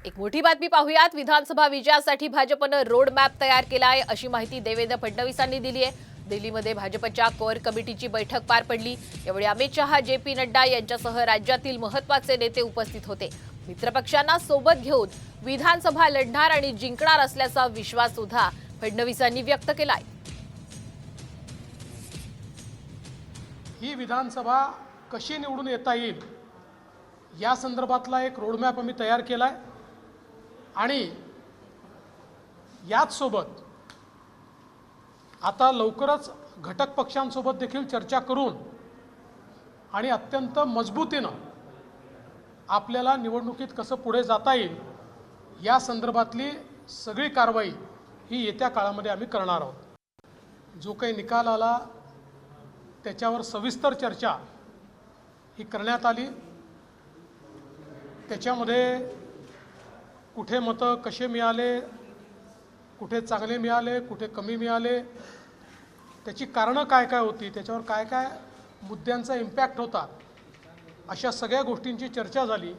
एक मोठी बातमी पाहूयात। विधानसभा विजयासाठी भाजपनं रोड मॅप तयार केला आहे अशी माहिती देवेंद्र फडणवीसांनी दिली आहे। दिल्लीमध्ये भाजपच्या कोर कमिटीची बैठक पार पडली। यावेळी अमित शहा, जे.पी. नड्डा यांच्यासह राज्यातील महत्त्वाचे नेते उपस्थित होते। मित्रपक्षांना सोबत घेऊन विधानसभा लढणार आणि जिंकणार असल्याचा विश्वास सुद्धा फडणवीसांनी व्यक्त केलाय। ही विधानसभा कशी निवडून येता येईल या संदर्भातला एक रोडमॅप आम्ही तयार केलाय आणि याच सोबत आता लवकरच घटक पक्षांसोबत देखील चर्चा करून आणि अत्यंत मजबूतीनं आपल्याला निवडणुकीत कसं पुढे जाता येईल या संदर्भातली सगळी कारवाई ही येत्या काळामध्ये आम्ही करणार आहोत। जो काही निकाल आला त्याच्यावर सविस्तर चर्चा ही करण्यात आली। त्याच्यामध्ये कुठे मतं कसे मिळाले, कुठे चांगले मिळाले, कुठे कमी मिळाले, त्याची कारणं काय काय होती, त्याच्यावर काय काय मुद्द्यांचा इम्पॅक्ट होता, अशा सगळ्या गोष्टींची चर्चा झाली।